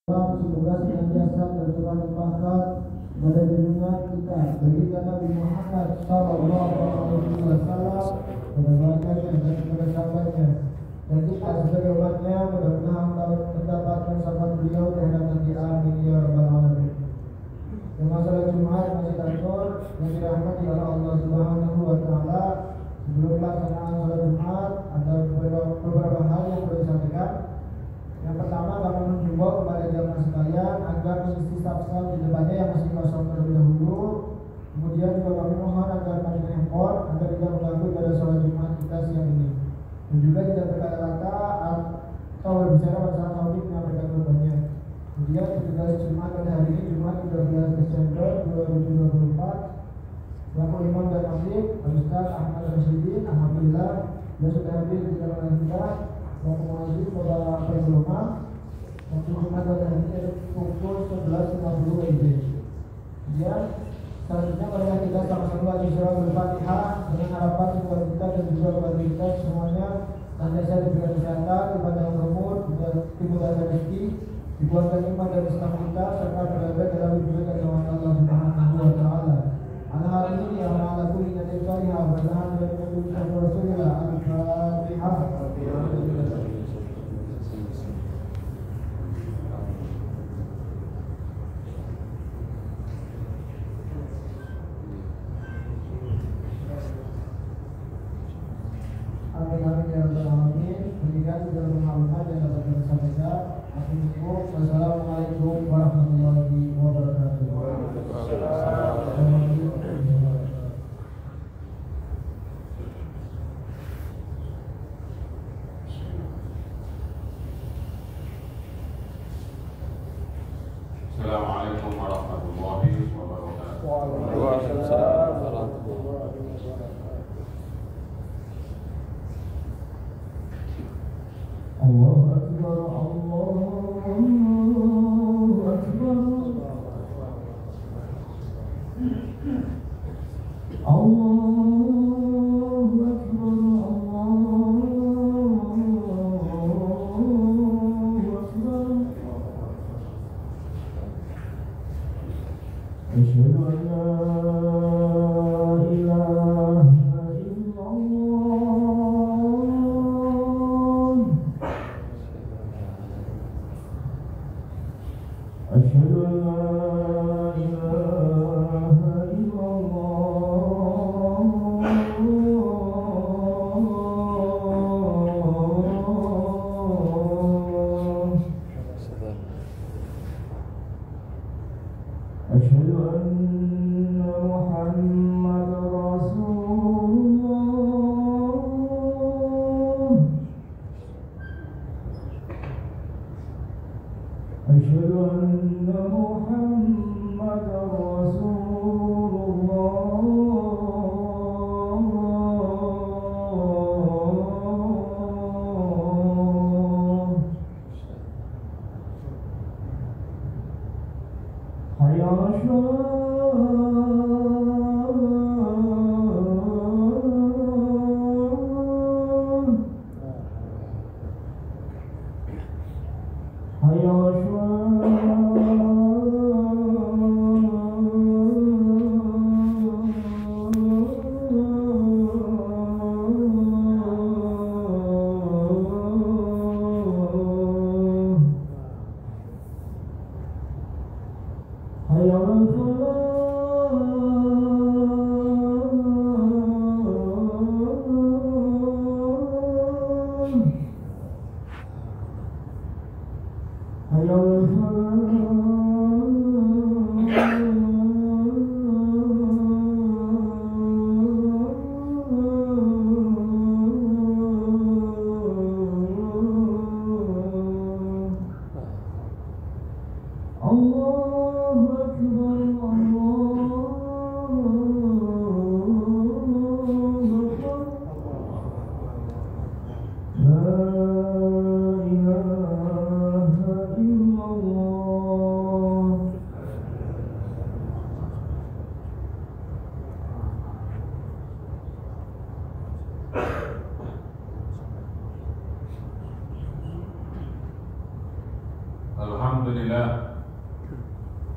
Semoga senantiasa tercurah-curahkan pada junjungan kita baginda Nabi Muhammad Sallallahu Alaihi Wasallam, pada keluarganya dan kepada sahabatnya, dan kita sebagai umatnya mudah-mudahan mendapatkan syafaat beliau di hadapan nanti. Amin ya rabbal alamin. Yang masalah Jumat masih Nur yang dirahmati oleh Allah Subhanahu Wa Taala. Sebelum pelaksanaan salat Jumat ada beberapa hal yang perlu disampaikan. Yang pertama, kami mengimbau kepada jamaah sekalian agar mengisi saf-saf di depannya yang masih kosong terlebih dahulu. Kemudian juga kami mohon agar kami handphone agar tidak mengganggu pada sholat Jumat kita siang ini. Dan juga tidak berkata-kata atau berbicara masalah topik yang menyampaikan khutbahnya. Kemudian tugas Jumat pada hari ini Jumat 13 Desember 2024. Selaku imam dan khatib Ustaz Ahmad Rasyidin, alhamdulillah dia sudah hadir di dalam kita. Selaku muadzin pada Faizulullah. Waktu Jumat pada hari ini pukul 11.50 WIB. Kemudian selanjutnya marilah kita sama-sama baca surah Al-Fatihah dengan harapan semoga kita dan juga keluarga kita semuanya senantiasa diberikan kesehatan, kepanjangan umur, dimudahkan rezeki, dikuatkan iman dan Islam kita serta berada dalam wujud agama Allah Subhanahu Wa Taala. Al-Hamid ya ala kulli nabiyin wa ballahan wa rasulillah. Al-Fatihah. Amin ya rabbal alamin. Demikian sudah mengamalkan dan dapat kami sampaikan. Wassalamualaikum warahmatullahi wabarakatuh. Assalamualaikum warahmatullahi wabarakatuh. Waalaikumsalam warahmatullahi wabarakatuh. Allahu Akbar, Allahu Akbar, Allahu Akbar, Allahu Akbar. Asyhadu an la ilaha illallah. Asyhadu an la ilaha illallah. Asyhadu anna Muhammadar Rasulullah. Asyhadu anna Muhammadar Rasulullah. Hayya 'alas shalah. Hayya 'alas shalah. Hayya 'alas shalah. Hayya 'alas shalah. Allahu Akbar, Allahu Akbar. La ilaha illallah. Alhamdulillah. لله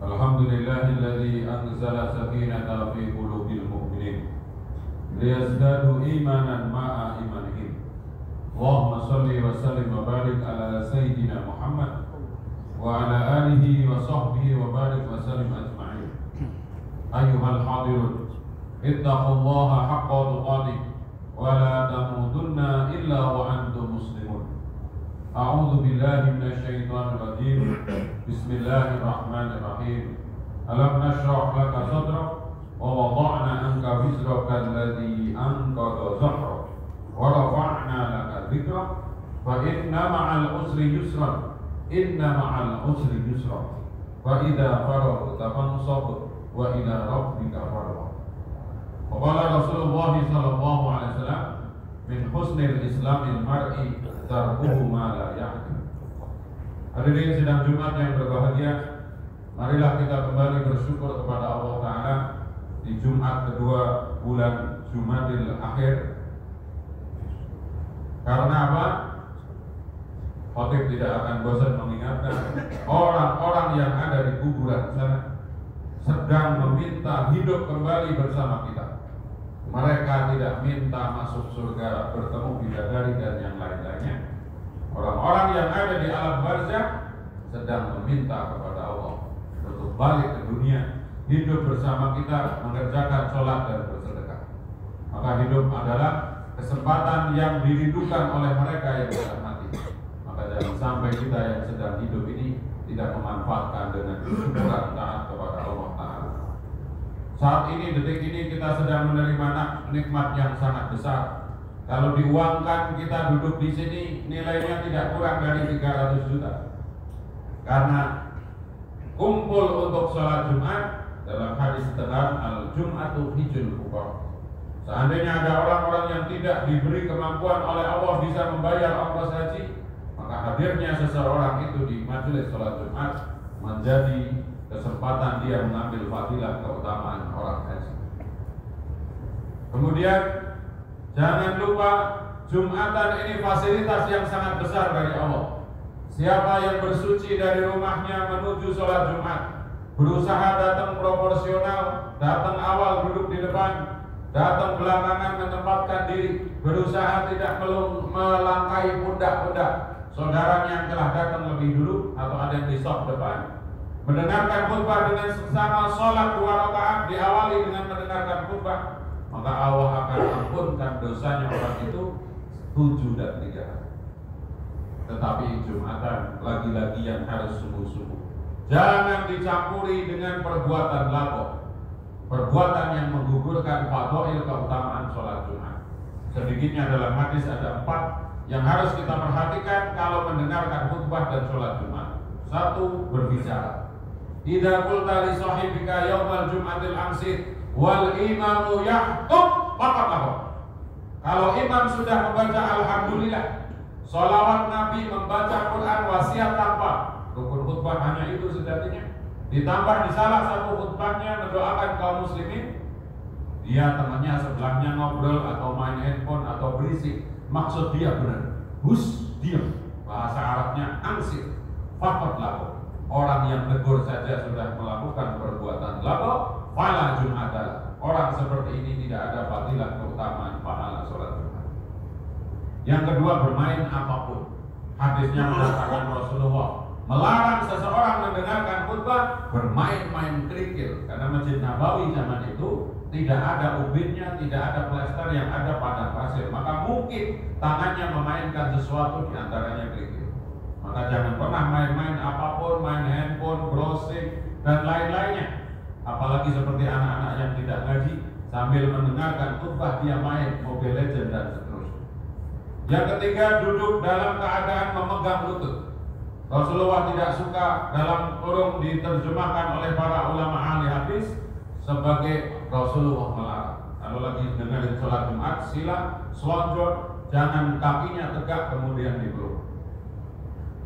الحمد لله الذي أنزل سكينة في قلوب المؤمنين ليزدادوا إيمانا مع إيمانهم. اللهم صل وسلم وبارك على سيدنا محمد وعلى آله وصحبه وبارك وسلم أجمعين. أيها الحاضرون اتقوا الله حق تقاته ولا تموتن إلا وأنتم مسلمون. أعوذ بالله من الشيطان الرجيم. بسم الله الرحمن الرحيم. ألم نشرح لك صدرك ووضعنا عنك وزرك الذي أنقض ظهرك ورفعنا لك ذكرك فإن مع العسر يسرا إن مع العسر يسرا فإذا فرغت فانصب وإلى ربك فارغب. وقال رسول الله صلى الله عليه وسلم min husnil islamil mar'i tarkuhu ma la ya'ni. Hadirin sidang Jumat yang berbahagia, marilah kita kembali bersyukur kepada Allah Ta'ala di Jumat kedua bulan Jumadil Akhir. Karena apa? Khotib tidak akan bosan mengingatkan orang-orang yang ada di kuburan sana sedang meminta hidup kembali bersama kita. Mereka tidak minta masuk surga, bertemu bidadari dan yang lain-lainnya. Orang-orang yang ada di alam barzakh sedang meminta kepada Allah untuk balik ke dunia, hidup bersama kita, mengerjakan sholat dan bersedekah. Maka hidup adalah kesempatan yang dirindukan oleh mereka yang sudah mati. Maka jangan sampai kita yang sedang hidup ini tidak memanfaatkan dengan kesyukuran taat kepada Allah Ta'ala. Saat ini, detik ini kita sedang menerima nikmat yang sangat besar. Kalau diuangkan kita duduk di sini nilainya tidak kurang dari 300 juta. Karena kumpul untuk sholat Jumat dalam hadis tegar al-Jum'atu hijjul fuqara. Seandainya ada orang-orang yang tidak diberi kemampuan oleh Allah bisa membayar ongkos haji, maka hadirnya seseorang itu di majelis sholat Jumat menjadi kesempatan dia mengambil fadilah keutamaan orang haji. Kemudian jangan lupa Jumatan ini fasilitas yang sangat besar dari Allah. Siapa yang bersuci dari rumahnya menuju sholat Jumat, berusaha datang proporsional, datang awal duduk di depan, datang belakangan menempatkan diri, berusaha tidak melangkahi pundak-pundak saudaranya yang telah datang lebih dulu atau ada yang di saf depan, mendengarkan khutbah dengan sesama, sholat 2 rakaat diawali dengan mendengarkan khutbah, maka Allah akan ampunkan dosanya orang itu 7 dan 3 hari. Tetapi Jumatan lagi-lagi yang harus sungguh-sungguh, jangan dicampuri dengan perbuatan lago, perbuatan yang menggugurkan fadhail keutamaan sholat Jumat. Sedikitnya dalam hadis ada 4 yang harus kita perhatikan kalau mendengarkan khutbah dan sholat Jumat. 1. Berbicara. Idza qulta li sahibika yaumal jum'atil amsi wal imamu yahtub faqat lahu. Kalau imam sudah membaca alhamdulillah, sholawat Nabi, membaca Quran, wasiat tanpa rukun khutbah hanya itu sejatinya. Ditambah di salah satu khutbahnya mendoakan kaum muslimin, dia temannya sebelahnya ngobrol atau main handphone atau berisik, maksud dia benar, hus, diam. Bahasa Arabnya ansir, faqat lahu. Orang yang tegur saja sudah melakukan perbuatan lago, fala Jum'atalah. Orang seperti ini tidak ada fadilah keutamaan pahala sholat Jumat. Yang kedua, bermain apapun. Hadisnya mengatakan Rasulullah melarang seseorang mendengarkan khutbah bermain-main kerikil, karena Masjid Nabawi zaman itu tidak ada ubinnya, tidak ada plester, yang ada padang pasir. Maka mungkin tangannya memainkan sesuatu, diantaranya kerikil. Maka jangan pernah main-main apapun, main handphone, browsing, dan lain-lainnya. Apalagi seperti anak-anak yang tidak ngaji, sambil mendengarkan khutbah dia main Mobile Legends dan seterusnya. Yang ketiga, duduk dalam keadaan memegang lutut. Rasulullah tidak suka, dalam kurung diterjemahkan oleh para ulama ahli hadis sebagai Rasulullah melarang. Kalau lagi dengerin sholat Jumat, sila, selonjor, jangan kakinya tegak kemudian dipeluk.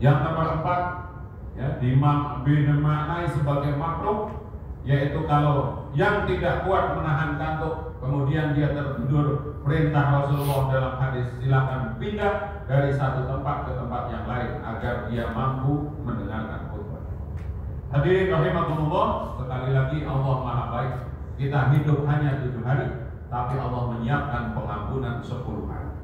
Yang nomor 4, ya, dimaknai sebagai makruh, yaitu kalau yang tidak kuat menahan kantuk kemudian dia tertidur, perintah Rasulullah dalam hadis silakan pindah dari satu tempat ke tempat yang lain agar dia mampu mendengarkan khutbah. Hadirin rahimakumullah, sekali lagi Allah Maha Baik. Kita hidup hanya 7 hari, tapi Allah menyiapkan pengampunan 10 hari.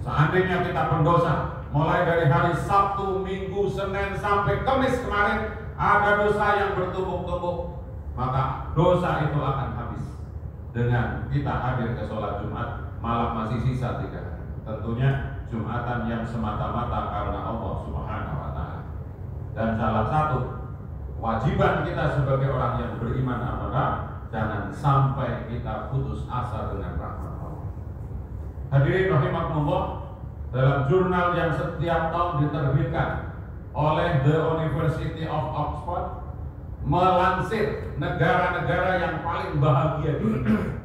Seandainya kita pendosa, mulai dari hari Sabtu, Minggu, Senin sampai Kamis kemarin ada dosa yang bertumpuk-tumpuk, maka dosa itu akan habis dengan kita hadir ke sholat Jumat. Malam masih sisa 3 hari. Tentunya Jumatan yang semata-mata karena Allah Subhanahu wa Ta'ala. Dan salah satu kewajiban kita sebagai orang yang beriman adalah jangan sampai kita putus asa dengan rahmat Allah. Hadirin rahimakumullah, dalam jurnal yang setiap tahun diterbitkan oleh The University of Oxford melansir negara-negara yang paling bahagia di dunia.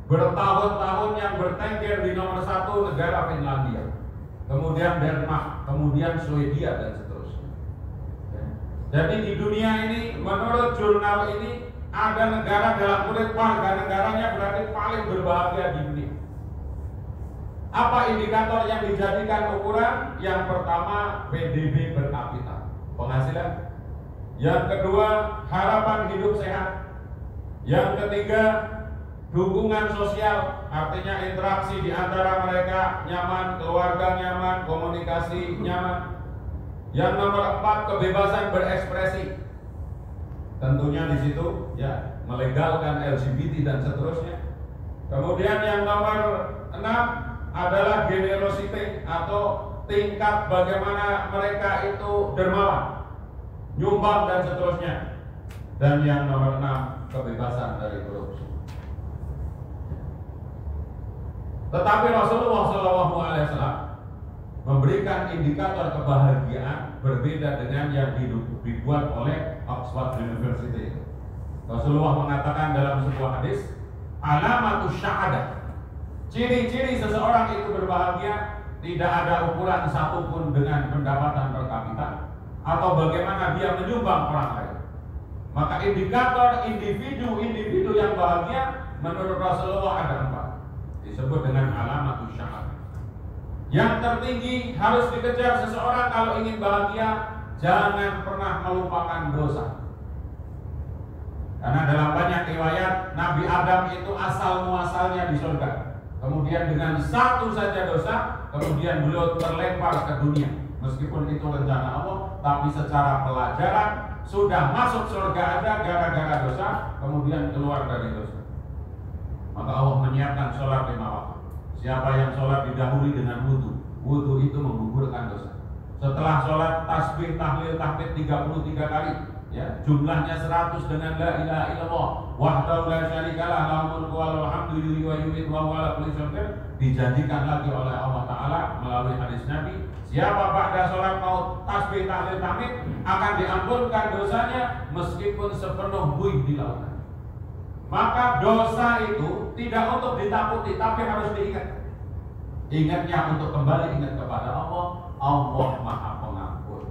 Bertahun-tahun yang bertengger di nomor 1 negara Finlandia, kemudian Denmark, kemudian Swedia dan seterusnya. Jadi di dunia ini menurut jurnal ini ada negara dalam kulit warga negaranya berarti paling berbahagia di dunia. Apa indikator yang dijadikan ukuran? Yang pertama PDB per kapita, penghasilan. Yang kedua harapan hidup sehat. Yang ketiga dukungan sosial, artinya interaksi di antara mereka nyaman, keluarga nyaman, komunikasi nyaman. Yang nomor 4 kebebasan berekspresi. Tentunya di situ ya melegalkan LGBT dan seterusnya. Kemudian yang nomor 6 adalah generosity atau tingkat bagaimana mereka itu dermawan, nyumbang dan seterusnya. Dan yang nomor 6 kebebasan dari korupsi. Tetapi Rasulullah SAW memberikan indikator kebahagiaan berbeda dengan yang dibuat oleh Oxford University. Rasulullah mengatakan dalam sebuah hadis, alamatus syahadah, ciri-ciri seseorang itu berbahagia tidak ada ukuran satupun dengan pendapatan per kapita atau bagaimana dia menyumbang orang lain. Maka indikator individu yang bahagia menurut Rasulullah ada 4, disebut dengan alamatus syahadah. Yang tertinggi harus dikejar seseorang kalau ingin bahagia, jangan pernah melupakan dosa. Karena dalam banyak riwayat Nabi Adam itu asal muasalnya di surga. Kemudian dengan satu saja dosa, kemudian beliau terlempar ke dunia. Meskipun itu rencana Allah, tapi secara pelajaran sudah masuk surga aja gara-gara dosa, kemudian keluar dari dosa. Maka Allah menyiapkan sholat 5 waktu. Siapa yang sholat didahului dengan wudu, wudu itu menggugurkan dosa. Setelah sholat tasbih, tahlil, tahmid 33 kali, ya, jumlahnya 100 dengan la ilaha illallah wahdahu la syarikalah lahul mulku wa lahul hamdu yuhyi wa yumiitu wa huwa ala kulli syai'in qadir. Dijanjikan lagi oleh Allah Ta'ala melalui hadis Nabi, siapa ba'da sholat maut tasbih, tahlil, tahmid akan diampunkan dosanya meskipun sepenuh buih di lautan. Maka dosa itu tidak untuk ditakuti, tapi harus diingat. Ingatnya untuk kembali ingat kepada Allah. Allah Maha Pengampun.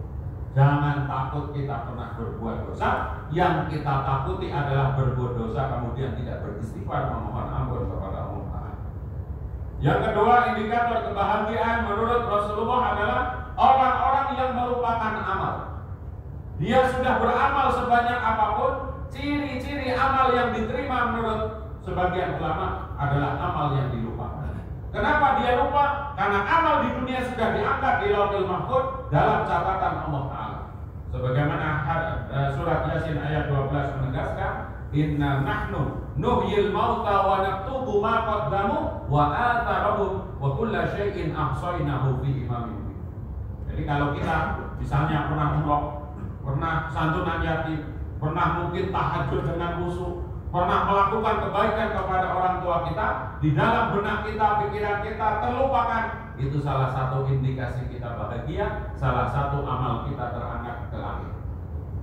Jangan takut kita pernah berbuat dosa. Yang kita takuti adalah berbuat dosa kemudian tidak beristighfar memohon ampun kepada Allah Ta'ala. Yang kedua indikator kebahagiaan menurut Rasulullah adalah orang-orang yang melupakan amal. Dia sudah beramal sebanyak apapun, ciri-ciri amal yang diterima menurut sebagian ulama adalah amal yang dilupakan. Kenapa dia lupa? Karena amal di dunia sudah diangkat di Lauhul Mahfuz dalam catatan Allah Ta'ala. Sebagaimana surat Yasin ayat 12 menegaskan, inna nahnu nuhyil mauta wa naktubu ma qaddamu wa atharahum wa kulla syai'in ahsaynahu fi imamin mubin. Jadi kalau kita misalnya pernah umroh, pernah santunan yatim, pernah mungkin tahajud dengan khusyuk, pernah melakukan kebaikan kepada orang tua kita, di dalam benak kita, pikiran kita terlupakan, itu salah satu indikasi kita bahagia, salah satu amal kita terangkat ke langit.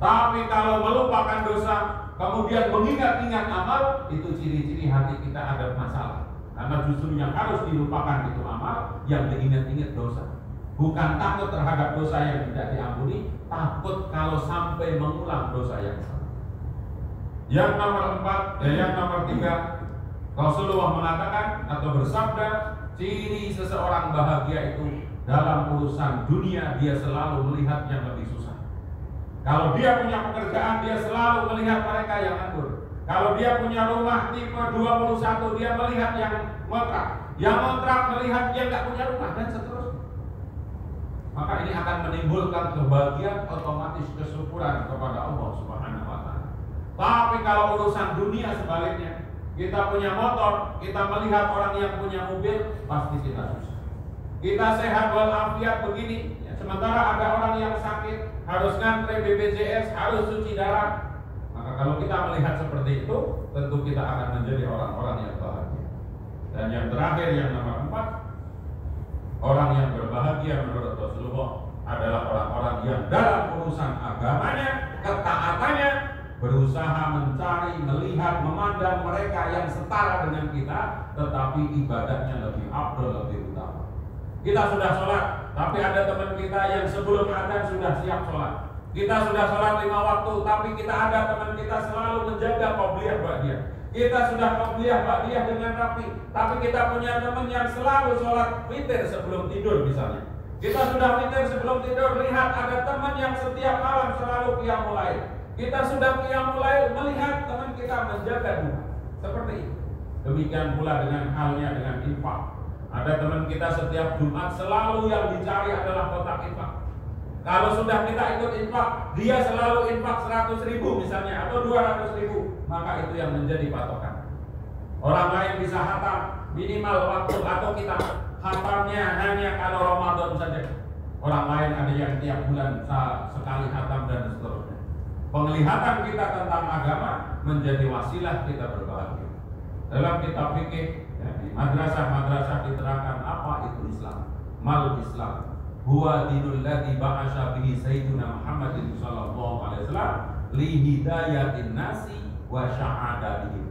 Tapi kalau melupakan dosa, kemudian mengingat-ingat amal, itu ciri-ciri hati kita ada masalah. Karena justru yang harus dilupakan itu amal, yang diingat-ingat dosa. Bukan takut terhadap dosa yang tidak diampuni, takut kalau sampai mengulang dosa yang sama. Yang nomor 3, Rasulullah mengatakan atau bersabda, ciri seseorang bahagia itu dalam urusan dunia dia selalu melihat yang lebih susah. Kalau dia punya pekerjaan, dia selalu melihat mereka yang nganggur. Kalau dia punya rumah tipe 21, dia melihat yang ngontrak. Yang ngontrak melihat dia nggak punya rumah, dan seterusnya. Maka ini akan menimbulkan kebahagiaan, otomatis kesyukuran kepada Allah Subhanahu wa Ta'ala. Tapi kalau urusan dunia sebaliknya, kita punya motor, kita melihat orang yang punya mobil, pasti kita susah. Kita sehat walafiat begini, ya, sementara ada orang yang sakit, harus ngantre BPJS, harus cuci darah. Maka kalau kita melihat seperti itu, tentu kita akan menjadi orang-orang yang bahagia. Dan yang terakhir, yang nomor 4, orang yang berbahagia menurut Rasulullah adalah orang-orang yang dalam urusan agamanya, ketaatannya, berusaha mencari, melihat, memandang mereka yang setara dengan kita, tetapi ibadahnya lebih afdal, lebih utama. Kita sudah sholat, tapi ada teman kita yang sebelum adzan sudah siap sholat. Kita sudah sholat 5 waktu, tapi kita ada teman kita selalu menjaga qobliyah ba'diyah. Kita sudah qobliyah ba'diyah dengan rapi, tapi kita punya teman yang selalu sholat witir sebelum tidur misalnya. Kita sudah witir sebelum tidur, lihat ada teman yang setiap malam selalu qiyamul lail. Kita sudah qiyamul lail, melihat teman kita menjaga duha. Seperti itu. Demikian pula dengan halnya dengan infak. Ada teman kita setiap Jumat selalu yang dicari adalah kotak infak. Kalau sudah kita ikut infak, dia selalu infak 100.000 misalnya atau 200.000, maka itu yang menjadi patokan. Orang lain bisa hatam minimal waktu, atau kita hatamnya hanya kalau Ramadan saja. Orang lain ada yang tiap bulan sekali hatam dan seterusnya. Penglihatan kita tentang agama menjadi wasilah kita berbahagia. Dalam kitab fikih, ya, di madrasah-madrasah diterangkan apa itu Islam. Mal Islam huwa dinul ladzi ba'asya bihi sayyiduna Muhammadin sallallahu alaihi wasallam li hidayatin nasi wa syahadatihi.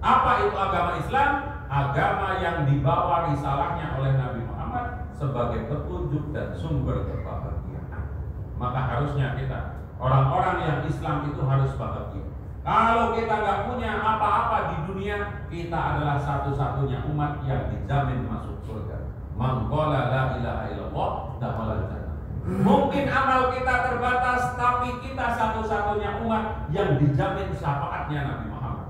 Apa itu agama Islam? Agama yang dibawa risalahnya oleh Nabi Muhammad sebagai petunjuk dan sumber kebahagiaan. Maka harusnya kita, orang-orang yang Islam itu harus bahagia. Kalau kita nggak punya apa-apa di dunia, kita adalah satu-satunya umat yang dijamin masuk surga. Man qala la ilaha illallah dakhala jannah. Mungkin amal kita terbatas, tapi kita satu-satunya umat yang dijamin syafaatnya Nabi Muhammad.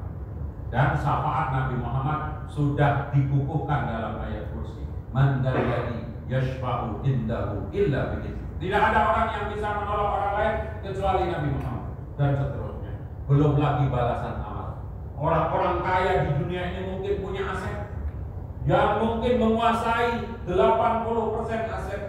Dan syafaat Nabi Muhammad sudah dikukuhkan dalam ayat kursi. Man dzalladzi yashfa'u indahu illa bi'idznihi. Tidak ada orang yang bisa menolong orang lain kecuali Nabi Muhammad, dan seterusnya. Belum lagi balasan amal. Orang-orang kaya di dunia ini mungkin punya aset yang mungkin menguasai 80% aset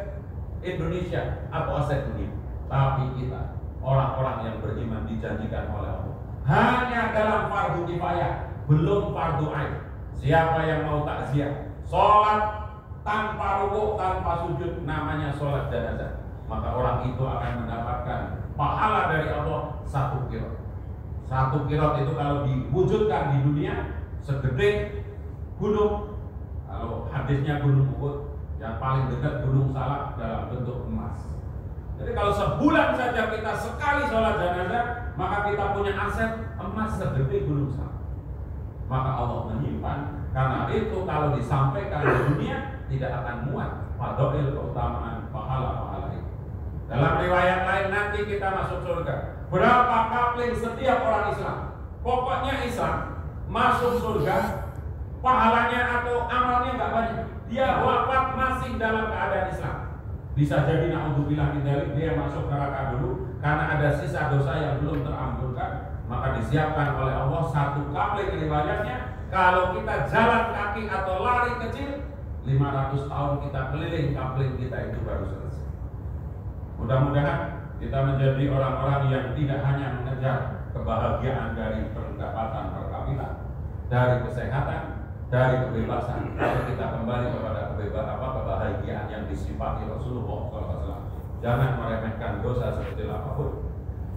Indonesia atau aset dunia. Tapi kita, orang-orang yang beriman dijanjikan oleh Allah, hanya dalam fardu kifayah, belum fardu ain. Siapa yang mau takziah, sholat tanpa rukuk, tanpa sujud, namanya sholat jenazah. Maka orang itu akan mendapatkan pahala dari Allah 1 kirot. 1 kirot itu kalau diwujudkan di dunia segede gunung. Kalau hadisnya gunung Uhud, yang paling dekat gunung Salak dalam bentuk emas. Jadi kalau sebulan saja kita sekali sholat jenazah, maka kita punya aset emas segede gunung Salak. Maka Allah menyimpan, karena itu kalau disampaikan di dunia tidak akan muat fadail keutamaan pahala-pahala itu. Dalam riwayat lain nanti kita masuk surga. Berapa kapling setiap orang Islam? Pokoknya Islam masuk surga, pahalanya atau amalnya nggak banyak. Dia wafat masih dalam keadaan Islam. Bisa jadi na'udzubillah min dzalik, dia masuk neraka dulu karena ada sisa dosa yang belum terampunkan. Maka disiapkan oleh Allah 1 kapling riwayatnya. Kalau kita jalan kaki atau lari kecil, 500 tahun kita keliling kapling kita itu baru selesai. Mudah-mudahan kita menjadi orang-orang yang tidak hanya mengejar kebahagiaan dari pendapatan per kapita, dari kesehatan, dari kebebasan, tapi kita kembali kepada kebahagiaan yang disifati Rasulullah SAW. Jangan meremehkan dosa sekecil apapun,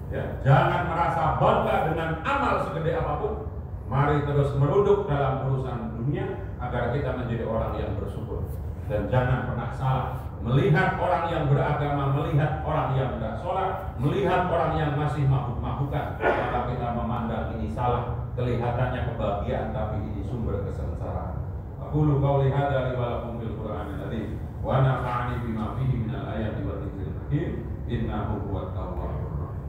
ya. Jangan merasa bangga dengan amal segede apapun. Mari terus merunduk dalam urusan dunia agar kita menjadi orang yang bersyukur. Dan jangan pernah salah melihat orang yang beragama, melihat orang yang tidak sholat, melihat orang yang masih mabuk-mabukan, maka kita memandang ini salah. Kelihatannya kebahagiaan, tapi ini sumber kesengsaraan. Aqulu qauli hadza li wa lakum bil Qur'anil azim wa nafa'ani bima fihi minal ayati wa dzikril hakim innahu huwat tawwabur rahim.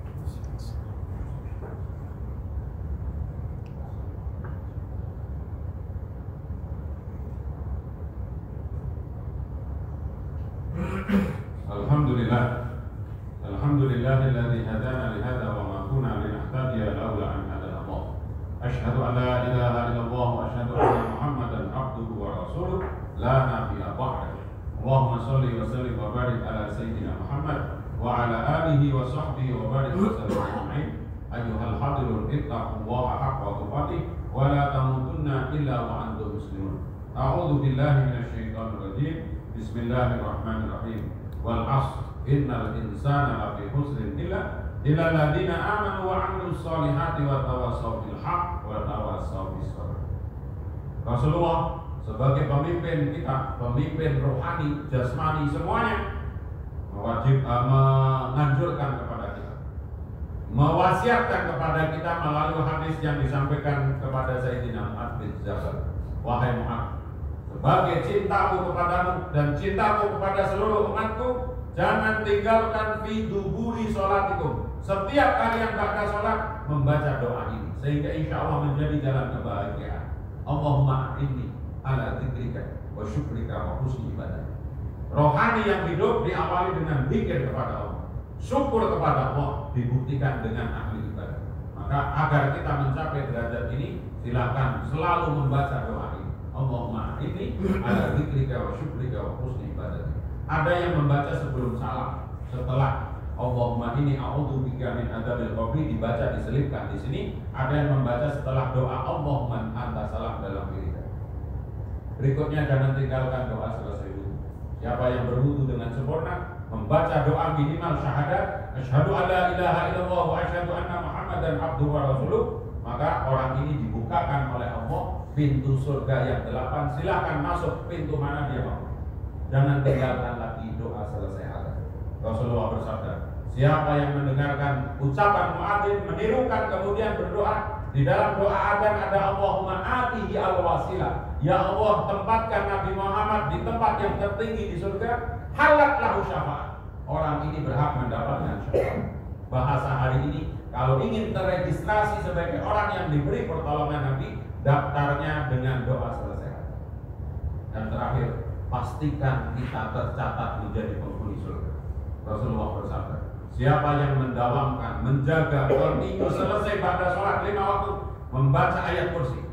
Alhamdulillahilladzi hadana li hadza wa ma kunna linahtadiya laula an hadana Allah. Asyhadu an la ilaha illallah wa asyhadu anna Muhammadan abduhu wa rasuluh la nabiyya ba'dahu. Allahumma shalli wa sallim wa barik ala sayyidina Muhammad wa ala alihi wa sahbihi wa barik wa sallim ajma'in. Ayyuhal hadirun ittaqullaha haqqa tuqatih wa la tamutunna illa wa antum muslimun. A'udzu billahi minasy syaithanir rajim. Bismillahirrahmanirrahim. Wal 'ashr innal insana lafi khusrin illa alladziina aamanu wa 'amilus shalihati wa tawassaw bil haqq wa tawassaw bis sabr. Rasulullah sebagai pemimpin kita, pemimpin rohani, jasmani semuanya menganjurkan kepada kita, mewasiatkan kepada kita melalui hadis yang disampaikan kepada Sayyidina Mu'adz bin Jabal. Wahai Mu'adz, sebagai cintaku kepadamu dan cintaku kepada seluruh umatku, jangan tinggalkan fi duburi sholatikum. Setiap kali yang ba'da sholat membaca doa ini, sehingga insya Allah menjadi jalan kebahagiaan. Allahumma a'inni ala dzikrika wa syukrika wa husni ibadah. Rohani yang hidup diawali dengan zikir kepada Allah, syukur kepada Allah dibuktikan dengan ahli ibadah. Maka agar kita mencapai derajat ini, silakan selalu membaca doa ini. Allahumma a'inni ala dzikrika wa syukrika wa husni ibadah. Ada yang membaca sebelum salam, setelah Allahumma inni a'udzubika min adzabil qabri dibaca diselipkan di sini. Ada yang membaca setelah doa Allahumma anta salam dalam diri. Berikutnya jangan tinggalkan doa selesai wudu. Siapa yang berwudu dengan sempurna membaca doa minimal syahadat asyhadu an la ilaha illallah wa asyhadu anna Muhammadan abduhu wa rasuluh, maka orang ini dibukakan oleh Allah pintu surga yang 8. Silakan masuk pintu mana dia mau. Jangan tinggalkan lagi doa selesai azan. Rasulullah bersabda, siapa yang mendengarkan ucapan muadzin menirukan kemudian berdoa, di dalam doa azan ada Allahumma atihi al-wasilah. Ya Allah, tempatkan Nabi Muhammad di tempat yang tertinggi di surga. Halat lahu syafaat. Orang ini berhak mendapatkan syafaat. Bahasa hari ini, kalau ingin terregistrasi sebagai orang yang diberi pertolongan Nabi, daftarnya dengan doa selesai. Dan terakhir, pastikan kita tercatat menjadi penghuni surga. Rasulullah bersabda, siapa yang mendawamkan, menjaga, kontinu selesai pada sholat 5 waktu, membaca ayat kursi,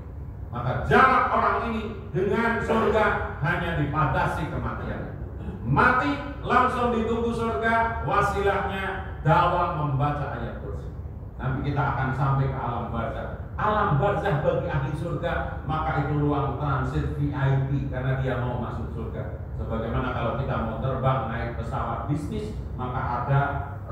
maka jarak orang ini dengan surga hanya dibatasi kematian. Mati langsung ditunggu surga, wasilahnya dawam membaca ayat kursi. Nanti kita akan sampai ke alam barzah. Alam barzah bagi ahli surga, maka itu ruang transit VIP karena dia mau masuk surga. Sebagaimana kalau kita mau terbang naik pesawat bisnis, maka ada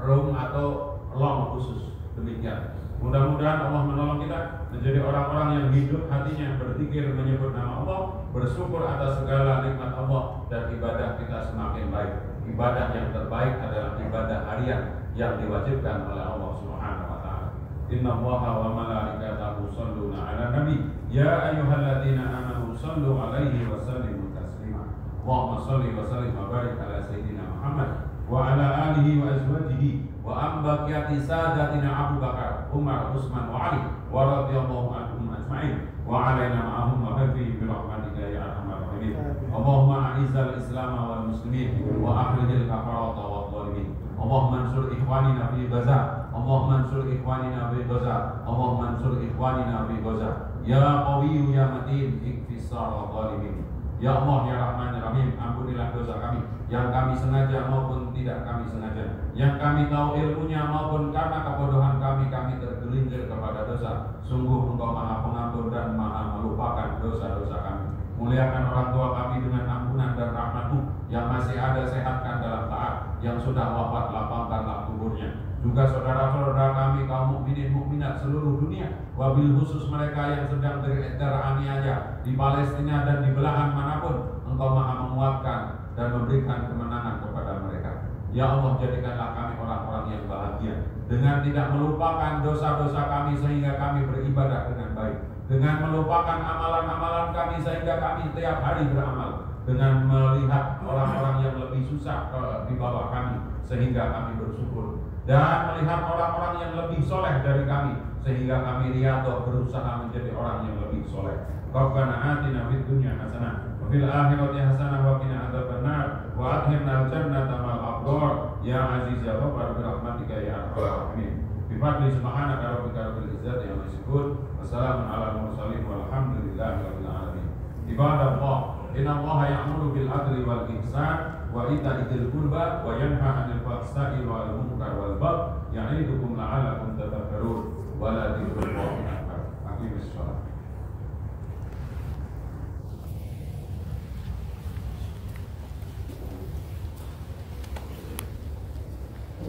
room atau long khusus. Demikian. Mudah-mudahan Allah menolong kita menjadi orang-orang yang hidup hatinya berzikir menyebut nama Allah, bersyukur atas segala nikmat Allah, dan ibadah kita semakin baik. Ibadah yang terbaik adalah ibadah harian yang diwajibkan oleh Allah Subhanahu wa taala. Inna Allaha wa malaikatahu shalluna 'alan nabi ya ayyuhalladzina amanu shallu 'alaihi wa sallimu taslima. Allahumma shalli wa sallim wa barik ala sayyidina Muhammad wa ala alihi wa azwajihi wa ambaqiyati sadatina Abu Bakar, Umar, Utsman wa Ali wa radhiyallahu anhum ajma'in wa alaina ma'ahum wa hafi bi rahmatika ya arhamar rahimin. Allahumma a'izzal Islam wal muslimin wa akhlil kafarata wal zalimin. Allahumma ansur ikhwanina fi Gaza. Allahumma ansur ikhwanina fi Gaza. Allahumma ansur ikhwanina fi Gaza. Ya qawiyyu ya matin ikfisar zalimin. Ya Allah ya Rahman ya Rahim, ampunilah dosa kami yang kami sengaja maupun tidak kami sengaja, yang kami tahu ilmunya maupun karena kebodohan kami tergelincir kepada dosa. Sungguh Engkau Maha Pengampun dan Maha melupakan dosa-dosa kami. Muliakan orang tua kami dengan ampunan dan rahmat-Mu. Yang masih ada sehatkan dalam taat, yang sudah wafat lapangkanlah kuburnya. Juga saudara-saudara kami kaum mukminin mukminat seluruh dunia, wabil khusus mereka yang sedang beredar aniaya di Palestina dan di belahan manapun, Engkau Maha menguatkan dan memberikan kemenangan kepada mereka. Ya Allah, jadikanlah kami orang-orang yang bahagia dengan tidak melupakan dosa-dosa kami sehingga kami beribadah dengan baik, dengan melupakan amalan-amalan kami sehingga kami tiap hari beramal, dengan melihat orang-orang yang lebih susah di bawah kami sehingga kami bersyukur, dan melihat orang-orang yang lebih soleh dari kami sehingga kami riyadhah berusaha menjadi orang yang lebih soleh. Rabbana atina fid dunya hasanah wa fil akhirati hasanah wa qina adzabannar wa adkhilnal jannata ma'al abrar ya aziz ya ghaffar bi rahmatika ya arhamar rahimin. Bi fadli subhanaka rabbika rabbil izzati amma yasifun wa salamun alal mursalin walhamdulillahi rabbil alamin. Ibadallah, inna Allaha ya'muru bil adli wal ihsan wa ita'i dzil qurba wa yanha 'anil fahsya'i wal munkar wal baghi ya'idukum la'allakum tadhakkarun wa la dzikrullahi akbar. Aqimis shalah.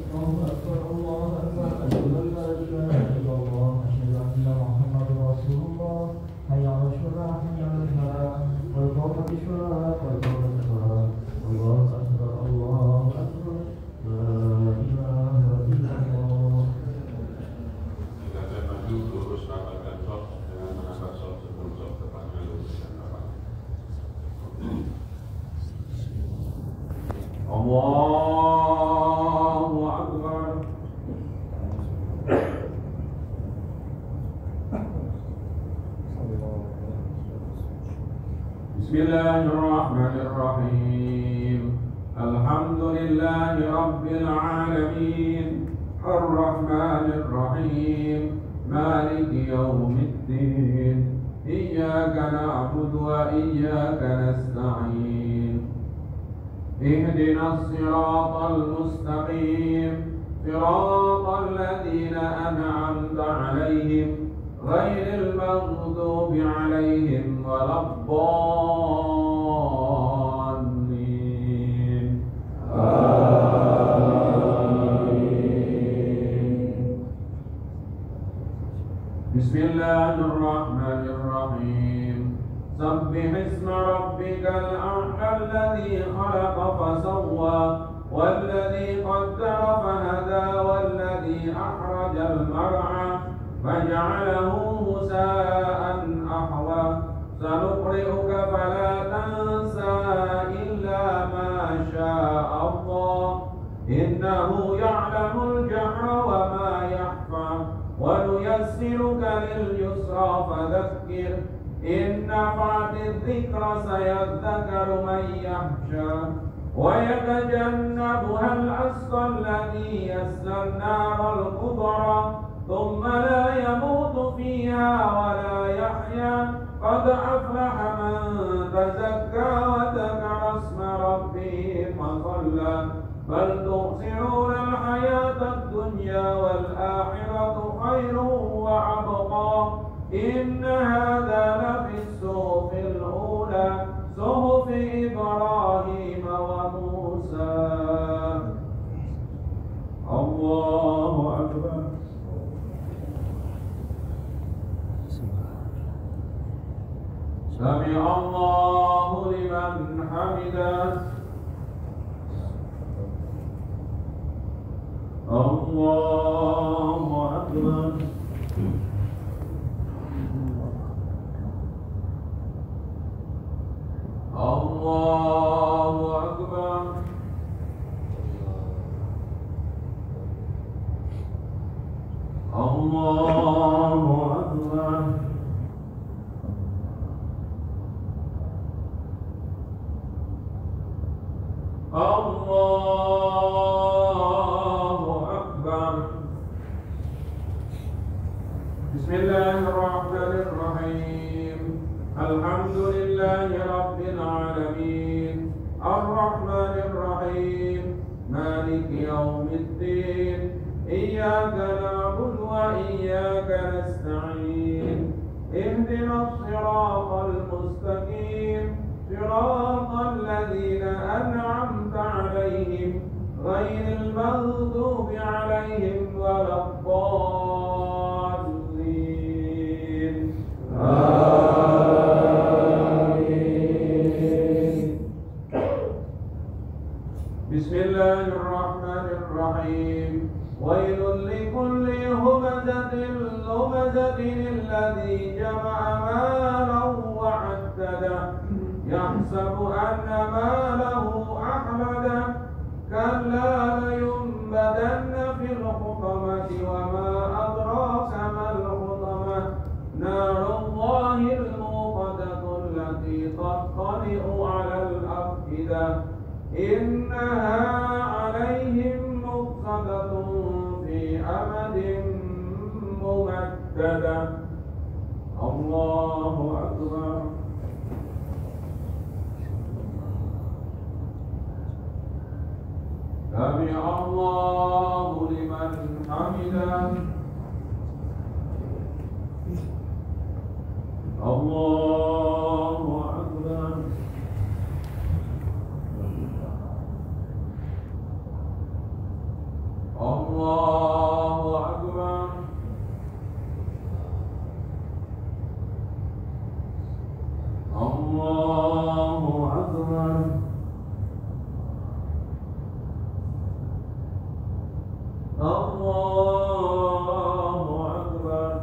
Allahu Akbar, Allahu Akbar, asyhadu an la ilaha illallah, asyhadu anna Muhammadar Rasulullah, hayya 'alal shalah, hayya 'alal falah, qad qamatis shalah, qad qamatis shalah. Allahu Akbar, Allahu Akbar, la ilaha illallah. Silakan maju lurus rapatkan sok dengan menambah sok sebelum sok depannya lurus dan rapat. Allahu Akbar. Bismillahirrahmanirrahim. Alhamdulillahi rabbil alamin. Ar-Rahmanir Rahim. Maliki yaumiddin. Iyyaka na'budu wa iyyaka nasta'in. اهدنا الصراط المستقيم صراط الذين أنعمت عليهم غير المغضوب عليهم ولا الضالين. بسم الله الرحمن الرحيم. سبح اسم ربك الأعلى الذي خلق فسوى والذي قدر فهدى والذي أخرج المرعى فجعله غثاء أحوى سنقرئك فلا تنسى إلا ما شاء الله إنه يعلم الجهر وما يخفى ونيسرك لليسرى فذكر إن نفعت الذكر سيذكر من يخشى ويتجنبها الأشقى الذي يصلى النار الكبرى ثم لا يموت فيها ولا يحيا قد أفلح من تزكى وذكر اسم ربه فصلى بل تؤثرون الحياة الدنيا والآخرة خير وأبقى إن هذا لفي الصحف الأولى صحف إبراهيم وموسى. الله أكبر. سمع الله لمن حمده. الله أكبر. الله أكبر. الله أكبر. الله أكبر. بسم الله الرحمن الرحيم. الحمد لله رب العالمين الرحمن الرحيم مالك يوم الدين إياك نعبد وإياك نستعين اهدنا الصراط المستقيم صراط الذين أنعمت عليهم غير المغضوب عليهم ولا الضالين. بسم الله الرحمن الرحيم. ويل لكل همزة لمزة الذي جمع مالا وعدده يحسب أن ماله أخلده كلا لينبذن في الحطمة وما أدراك ما الحطمة نار الله الموقدة التي تطلع مسددا الله أكبر سمع الله لمن حمده الله أكبر الله أكبر الله أكبر الله أكبر